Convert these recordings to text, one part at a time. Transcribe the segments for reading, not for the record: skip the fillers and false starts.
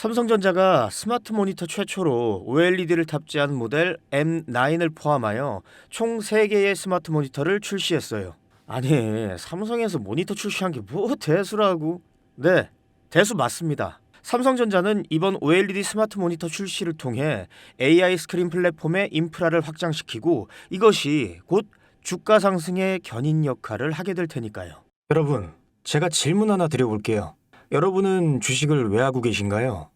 삼성전자가 스마트 모니터 최초로 OLED를 탑재한 모델 M9을 포함하여 총 3개의 스마트 모니터를 출시했어요. 아니, 삼성에서 모니터 출시한 게 뭐 대수라고? 네, 대수 맞습니다. 삼성전자는 이번 OLED 스마트 모니터 출시를 통해 AI 스크린 플랫폼의 인프라를 확장시키고 이것이 곧 주가 상승의 견인 역할을 하게 될 테니까요. 여러분, 제가 질문 하나 드려볼게요. 여러분은 주식을 왜 하고 계신가요?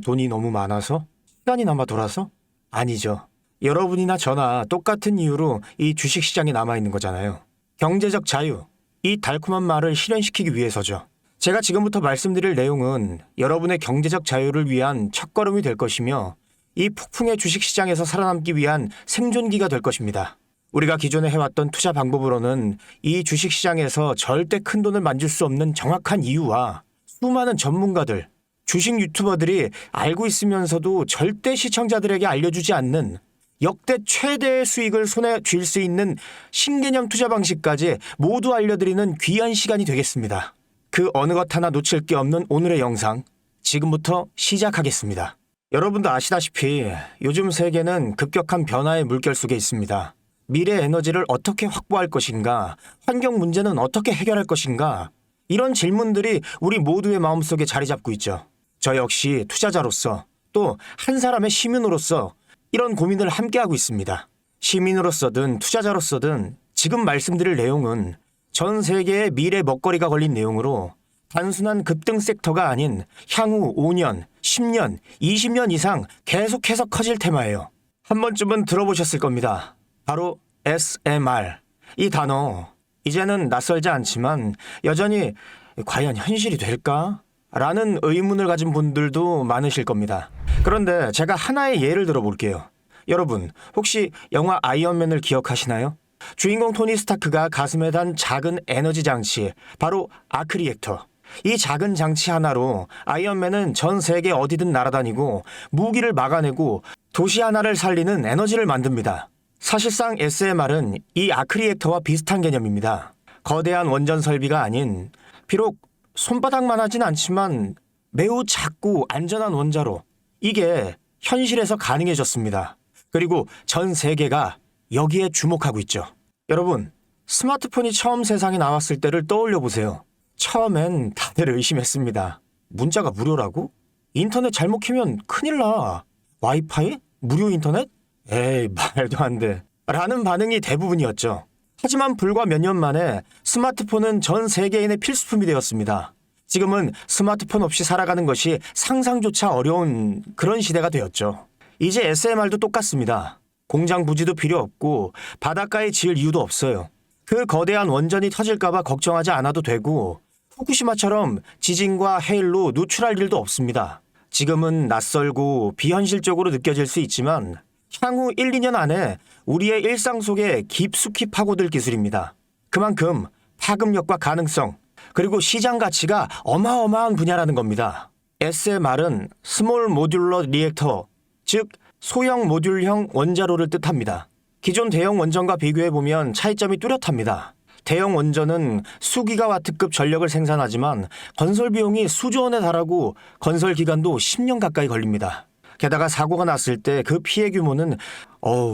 돈이 너무 많아서? 시간이 남아 돌아서? 아니죠. 여러분이나 저나 똑같은 이유로 이 주식시장에 남아있는 거잖아요. 경제적 자유, 이 달콤한 말을 실현시키기 위해서죠. 제가 지금부터 말씀드릴 내용은 여러분의 경제적 자유를 위한 첫걸음이 될 것이며 이 폭풍의 주식시장에서 살아남기 위한 생존기가 될 것입니다. 우리가 기존에 해왔던 투자 방법으로는 이 주식시장에서 절대 큰 돈을 만질 수 없는 정확한 이유와 수많은 전문가들, 주식 유튜버들이 알고 있으면서도 절대 시청자들에게 알려주지 않는 역대 최대의 수익을 손에 쥘 수 있는 신개념 투자 방식까지 모두 알려드리는 귀한 시간이 되겠습니다. 그 어느 것 하나 놓칠 게 없는 오늘의 영상, 지금부터 시작하겠습니다. 여러분도 아시다시피 요즘 세계는 급격한 변화의 물결 속에 있습니다. 미래 에너지를 어떻게 확보할 것인가, 환경 문제는 어떻게 해결할 것인가, 이런 질문들이 우리 모두의 마음속에 자리 잡고 있죠. 저 역시 투자자로서 또 한 사람의 시민으로서 이런 고민을 함께하고 있습니다. 시민으로서든 투자자로서든 지금 말씀드릴 내용은 전 세계의 미래 먹거리가 걸린 내용으로 단순한 급등 섹터가 아닌 향후 5년, 10년, 20년 이상 계속해서 커질 테마예요. 한 번쯤은 들어보셨을 겁니다. 바로 SMR. 이 단어, 이제는 낯설지 않지만 여전히 과연 현실이 될까? 라는 의문을 가진 분들도 많으실 겁니다. 그런데 제가 하나의 예를 들어볼게요. 여러분, 혹시 영화 아이언맨을 기억하시나요? 주인공 토니 스타크가 가슴에 단 작은 에너지 장치, 바로 아크 리액터. 이 작은 장치 하나로 아이언맨은 전 세계 어디든 날아다니고 무기를 막아내고 도시 하나를 살리는 에너지를 만듭니다. 사실상 SMR은 이 아크 리액터와 비슷한 개념입니다. 거대한 원전 설비가 아닌, 비록 손바닥만 하진 않지만 매우 작고 안전한 원자로 이게 현실에서 가능해졌습니다. 그리고 전 세계가 여기에 주목하고 있죠. 여러분, 스마트폰이 처음 세상에 나왔을 때를 떠올려 보세요. 처음엔 다들 의심했습니다. 문자가 무료라고? 인터넷 잘못 키면 큰일 나. 와이파이? 무료 인터넷? 에이, 말도 안 돼. 라는 반응이 대부분이었죠. 하지만 불과 몇 년 만에 스마트폰은 전 세계인의 필수품이 되었습니다. 지금은 스마트폰 없이 살아가는 것이 상상조차 어려운 그런 시대가 되었죠. 이제 SMR도 똑같습니다. 공장 부지도 필요 없고 바닷가에 지을 이유도 없어요. 그 거대한 원전이 터질까봐 걱정하지 않아도 되고 후쿠시마처럼 지진과 해일로 누출할 일도 없습니다. 지금은 낯설고 비현실적으로 느껴질 수 있지만 향후 1, 2년 안에 우리의 일상 속에 깊숙이 파고들 기술입니다. 그만큼 파급력과 가능성, 그리고 시장 가치가 어마어마한 분야라는 겁니다. SMR은 스몰 모듈러 리액터, 즉 소형 모듈형 원자로를 뜻합니다. 기존 대형 원전과 비교해보면 차이점이 뚜렷합니다. 대형 원전은 수기가와트급 전력을 생산하지만 건설 비용이 수조 원에 달하고 건설 기간도 10년 가까이 걸립니다. 게다가 사고가 났을 때 그 피해 규모는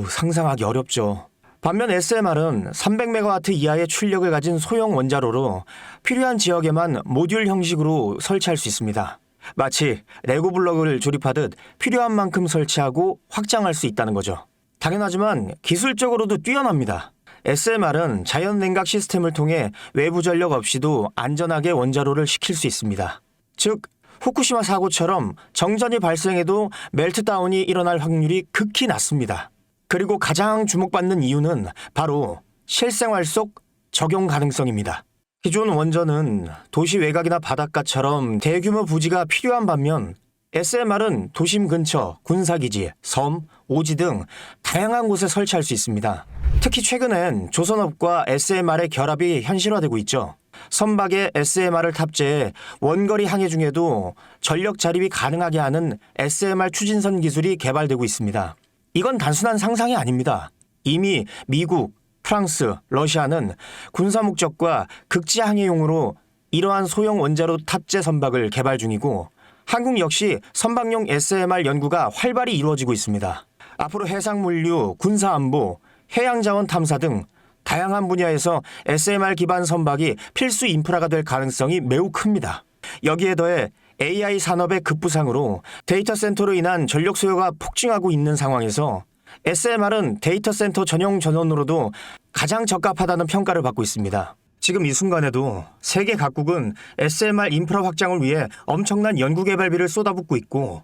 상상하기 어렵죠. 반면 SMR은 300메가와트 이하의 출력을 가진 소형 원자로로 필요한 지역에만 모듈 형식으로 설치할 수 있습니다. 마치 레고 블록을 조립하듯 필요한 만큼 설치하고 확장할 수 있다는 거죠. 당연하지만 기술적으로도 뛰어납니다. SMR은 자연 냉각 시스템을 통해 외부 전력 없이도 안전하게 원자로를 식힐 수 있습니다. 즉, 후쿠시마 사고처럼 정전이 발생해도 멜트다운이 일어날 확률이 극히 낮습니다. 그리고 가장 주목받는 이유는 바로 실생활 속 적용 가능성입니다. 기존 원전은 도시 외곽이나 바닷가처럼 대규모 부지가 필요한 반면 SMR은 도심 근처, 군사기지, 섬, 오지 등 다양한 곳에 설치할 수 있습니다. 특히 최근엔 조선업과 SMR의 결합이 현실화되고 있죠. 선박에 SMR을 탑재해 원거리 항해 중에도 전력 자립이 가능하게 하는 SMR 추진선 기술이 개발되고 있습니다. 이건 단순한 상상이 아닙니다. 이미 미국, 프랑스, 러시아는 군사 목적과 극지 항해용으로 이러한 소형 원자로 탑재 선박을 개발 중이고 한국 역시 선박용 SMR 연구가 활발히 이루어지고 있습니다. 앞으로 해상물류, 군사안보, 해양자원 탐사 등 다양한 분야에서 SMR 기반 선박이 필수 인프라가 될 가능성이 매우 큽니다. 여기에 더해 AI 산업의 급부상으로 데이터 센터로 인한 전력 수요가 폭증하고 있는 상황에서 SMR은 데이터 센터 전용 전원으로도 가장 적합하다는 평가를 받고 있습니다. 지금 이 순간에도 세계 각국은 SMR 인프라 확장을 위해 엄청난 연구개발비를 쏟아붓고 있고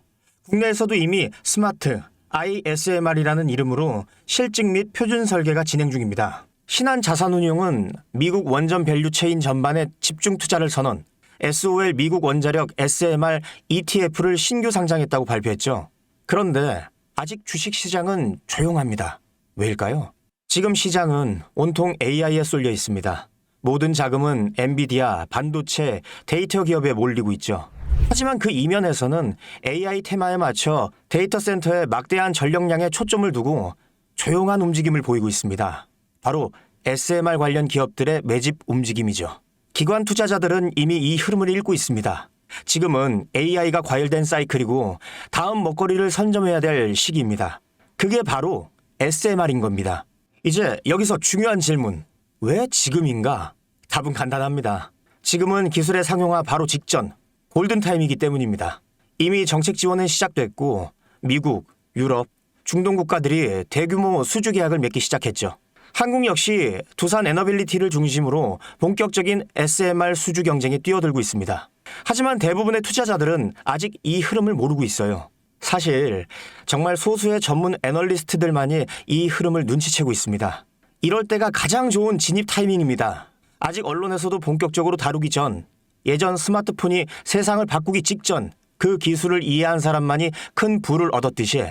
국내에서도 이미 스마트 ISMR이라는 이름으로 실증 및 표준 설계가 진행 중입니다. 신한자산운용은 미국 원전 밸류 체인 전반에 집중 투자를 선언, SOL 미국 원자력 SMR ETF를 신규 상장했다고 발표했죠. 그런데 아직 주식시장은 조용합니다. 왜일까요? 지금 시장은 온통 AI에 쏠려 있습니다. 모든 자금은 엔비디아, 반도체, 데이터 기업에 몰리고 있죠. 하지만 그 이면에서는 AI 테마에 맞춰 데이터 센터에 막대한 전력량에 초점을 두고 조용한 움직임을 보이고 있습니다. 바로 SMR 관련 기업들의 매집 움직임이죠. 기관 투자자들은 이미 이 흐름을 읽고 있습니다. 지금은 AI가 과열된 사이클이고 다음 먹거리를 선점해야 될 시기입니다. 그게 바로 SMR인 겁니다. 이제 여기서 중요한 질문. 왜 지금인가? 답은 간단합니다. 지금은 기술의 상용화 바로 직전, 골든타임이기 때문입니다. 이미 정책 지원은 시작됐고 미국, 유럽, 중동 국가들이 대규모 수주 계약을 맺기 시작했죠. 한국 역시 두산 에너빌리티를 중심으로 본격적인 SMR 수주 경쟁에 뛰어들고 있습니다. 하지만 대부분의 투자자들은 아직 이 흐름을 모르고 있어요. 사실 정말 소수의 전문 애널리스트들만이 이 흐름을 눈치채고 있습니다. 이럴 때가 가장 좋은 진입 타이밍입니다. 아직 언론에서도 본격적으로 다루기 전, 예전 스마트폰이 세상을 바꾸기 직전 그 기술을 이해한 사람만이 큰 부를 얻었듯이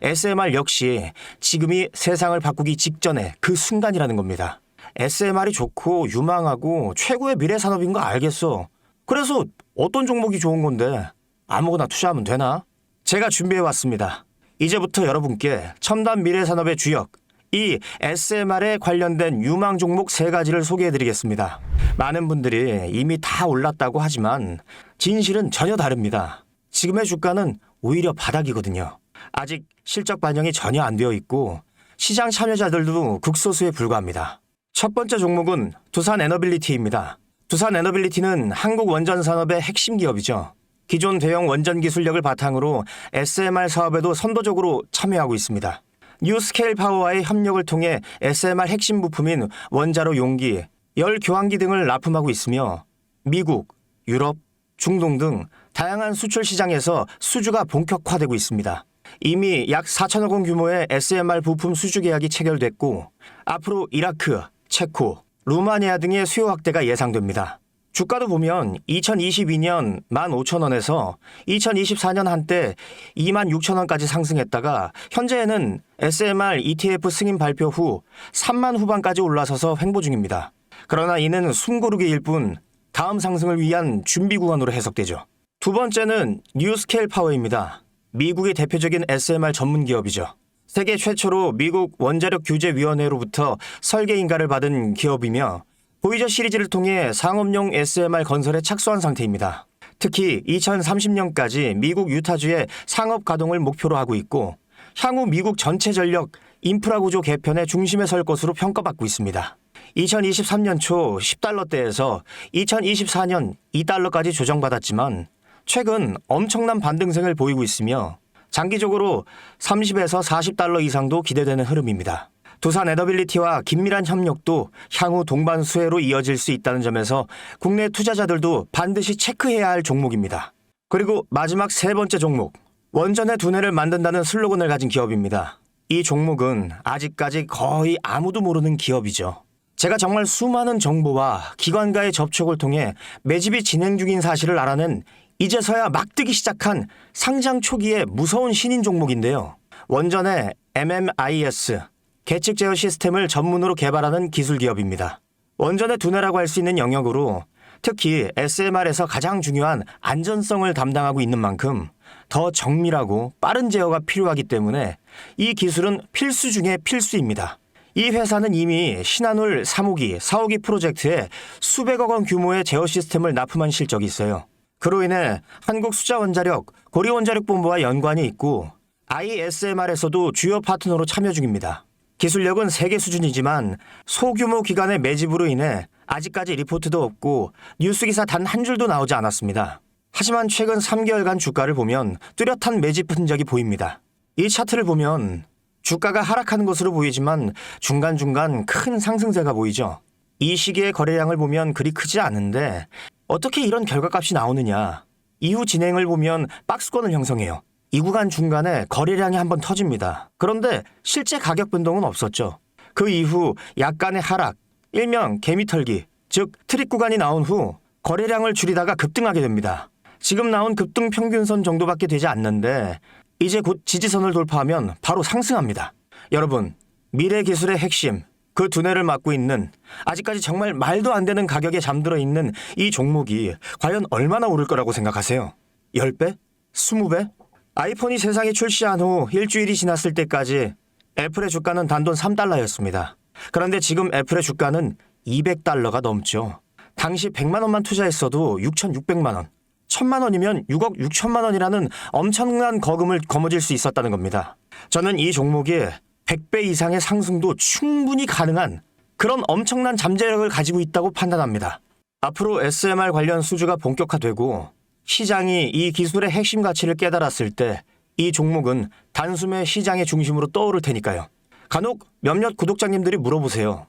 SMR 역시 지금이 세상을 바꾸기 직전의 그 순간이라는 겁니다. SMR이 좋고 유망하고 최고의 미래 산업인 거 알겠어. 그래서 어떤 종목이 좋은 건데 아무거나 투자하면 되나? 제가 준비해왔습니다. 이제부터 여러분께 첨단 미래 산업의 주역, 이 SMR에 관련된 유망 종목 3가지를 소개해드리겠습니다. 많은 분들이 이미 다 올랐다고 하지만 진실은 전혀 다릅니다. 지금의 주가는 오히려 바닥이거든요. 아직 실적 반영이 전혀 안 되어 있고 시장 참여자들도 극소수에 불과합니다. 첫 번째 종목은 두산 에너빌리티입니다. 두산 에너빌리티는 한국 원전 산업의 핵심 기업이죠. 기존 대형 원전 기술력을 바탕으로 SMR 사업에도 선도적으로 참여하고 있습니다. 뉴스케일 파워와의 협력을 통해 SMR 핵심 부품인 원자로 용기, 열 교환기 등을 납품하고 있으며 미국, 유럽, 중동 등 다양한 수출 시장에서 수주가 본격화되고 있습니다. 이미 약 4천억 원 규모의 SMR 부품 수주 계약이 체결됐고 앞으로 이라크, 체코, 루마니아 등의 수요 확대가 예상됩니다. 주가도 보면 2022년 15,000원에서 2024년 한때 26,000원까지 상승했다가 현재는 SMR ETF 승인 발표 후 3만 후반까지 올라서서 횡보 중입니다. 그러나 이는 숨고르기일 뿐 다음 상승을 위한 준비 구간으로 해석되죠. 두 번째는 뉴스케일 파워입니다. 미국의 대표적인 SMR 전문 기업이죠. 세계 최초로 미국 원자력 규제위원회로부터 설계 인가를 받은 기업이며 보이저 시리즈를 통해 상업용 SMR 건설에 착수한 상태입니다. 특히 2030년까지 미국 유타주의 상업 가동을 목표로 하고 있고 향후 미국 전체 전력 인프라 구조 개편의 중심에 설 것으로 평가받고 있습니다. 2023년 초 10달러대에서 2024년 2달러까지 조정받았지만 최근 엄청난 반등세를 보이고 있으며 장기적으로 30에서 40달러 이상도 기대되는 흐름입니다. 두산 에너빌리티와 긴밀한 협력도 향후 동반 수혜로 이어질 수 있다는 점에서 국내 투자자들도 반드시 체크해야 할 종목입니다. 그리고 마지막 3번째 종목, 원전의 두뇌를 만든다는 슬로건을 가진 기업입니다. 이 종목은 아직까지 거의 아무도 모르는 기업이죠. 제가 정말 수많은 정보와 기관과의 접촉을 통해 매집이 진행 중인 사실을 알아낸 이제서야 막 뜨기 시작한 상장 초기의 무서운 신인 종목인데요. 원전의 MMIS, 계측 제어 시스템을 전문으로 개발하는 기술 기업입니다. 원전의 두뇌라고 할 수 있는 영역으로 특히 SMR에서 가장 중요한 안전성을 담당하고 있는 만큼 더 정밀하고 빠른 제어가 필요하기 때문에 이 기술은 필수 중에 필수입니다. 이 회사는 이미 신한울 3호기, 4호기 프로젝트에 수백억 원 규모의 제어 시스템을 납품한 실적이 있어요. 그로 인해 한국수자원자력, 고리원자력본부와 연관이 있고 ISMR에서도 주요 파트너로 참여 중입니다. 기술력은 세계 수준이지만 소규모 기관의 매집으로 인해 아직까지 리포트도 없고 뉴스기사 단 한 줄도 나오지 않았습니다. 하지만 최근 3개월간 주가를 보면 뚜렷한 매집 흔적이 보입니다. 이 차트를 보면 주가가 하락하는 것으로 보이지만 중간중간 큰 상승세가 보이죠. 이 시기의 거래량을 보면 그리 크지 않은데 어떻게 이런 결과값이 나오느냐. 이후 진행을 보면 박스권을 형성해요. 이 구간 중간에 거래량이 한번 터집니다. 그런데 실제 가격 변동은 없었죠. 그 이후 약간의 하락, 일명 개미털기, 즉 트릭 구간이 나온 후 거래량을 줄이다가 급등하게 됩니다. 지금 나온 급등 평균선 정도밖에 되지 않는데 이제 곧 지지선을 돌파하면 바로 상승합니다. 여러분, 미래 기술의 핵심, 그 두뇌를 맡고 있는 아직까지 정말 말도 안 되는 가격에 잠들어 있는 이 종목이 과연 얼마나 오를 거라고 생각하세요? 10배? 20배? 아이폰이 세상에 출시한 후 일주일이 지났을 때까지 애플의 주가는 단돈 3달러였습니다. 그런데 지금 애플의 주가는 200달러가 넘죠. 당시 100만 원만 투자했어도 6,600만 원, 1,000만 원이면 6억 6천만 원이라는 엄청난 거금을 거머쥘 수 있었다는 겁니다. 저는 이 종목이 100배 이상의 상승도 충분히 가능한 그런 엄청난 잠재력을 가지고 있다고 판단합니다. 앞으로 SMR 관련 수주가 본격화되고 시장이 이 기술의 핵심 가치를 깨달았을 때 이 종목은 단숨에 시장의 중심으로 떠오를 테니까요. 간혹 몇몇 구독자님들이 물어보세요.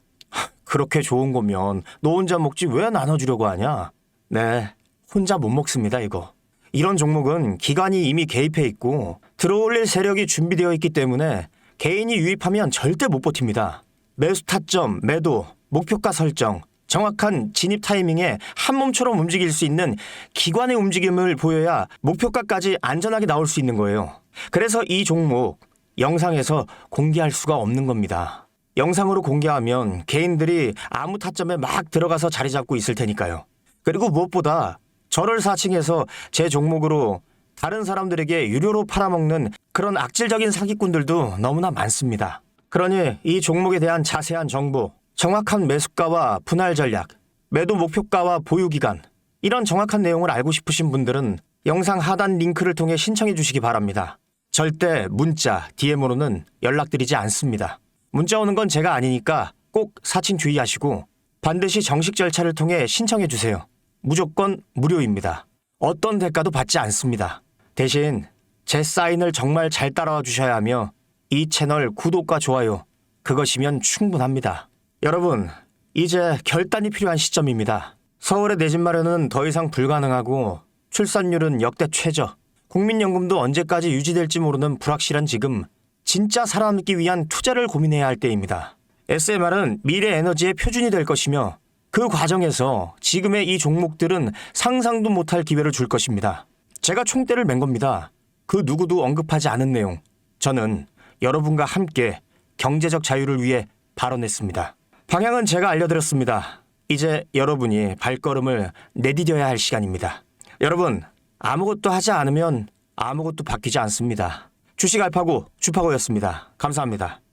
그렇게 좋은 거면 너 혼자 먹지 왜 나눠주려고 하냐? 네, 혼자 못 먹습니다 이거. 이런 종목은 기관이 이미 개입해 있고 들어올릴 세력이 준비되어 있기 때문에 개인이 유입하면 절대 못 버팁니다. 매수 타점, 매도, 목표가 설정, 정확한 진입 타이밍에 한 몸처럼 움직일 수 있는 기관의 움직임을 보여야 목표가까지 안전하게 나올 수 있는 거예요. 그래서 이 종목 영상에서 공개할 수가 없는 겁니다. 영상으로 공개하면 개인들이 아무 타점에 막 들어가서 자리 잡고 있을 테니까요. 그리고 무엇보다 저를 사칭해서 제 종목으로 다른 사람들에게 유료로 팔아먹는 그런 악질적인 사기꾼들도 너무나 많습니다. 그러니 이 종목에 대한 자세한 정보, 정확한 매수가와 분할 전략, 매도 목표가와 보유 기간, 이런 정확한 내용을 알고 싶으신 분들은 영상 하단 링크를 통해 신청해 주시기 바랍니다. 절대 문자, DM으로는 연락드리지 않습니다. 문자 오는 건 제가 아니니까 꼭 사칭 주의하시고 반드시 정식 절차를 통해 신청해 주세요. 무조건 무료입니다. 어떤 대가도 받지 않습니다. 대신 제 사인을 정말 잘 따라와 주셔야 하며 이 채널 구독과 좋아요, 그것이면 충분합니다. 여러분, 이제 결단이 필요한 시점입니다. 서울의 내 집 마련은 더 이상 불가능하고 출산율은 역대 최저, 국민연금도 언제까지 유지될지 모르는 불확실한 지금 진짜 살아남기 위한 투자를 고민해야 할 때입니다. SMR은 미래 에너지의 표준이 될 것이며 그 과정에서 지금의 이 종목들은 상상도 못할 기회를 줄 것입니다. 제가 총대를 맨 겁니다. 그 누구도 언급하지 않은 내용. 저는 여러분과 함께 경제적 자유를 위해 발언했습니다. 방향은 제가 알려드렸습니다. 이제 여러분이 발걸음을 내디뎌야 할 시간입니다. 여러분, 아무것도 하지 않으면 아무것도 바뀌지 않습니다. 주식 알파고 주파고였습니다. 감사합니다.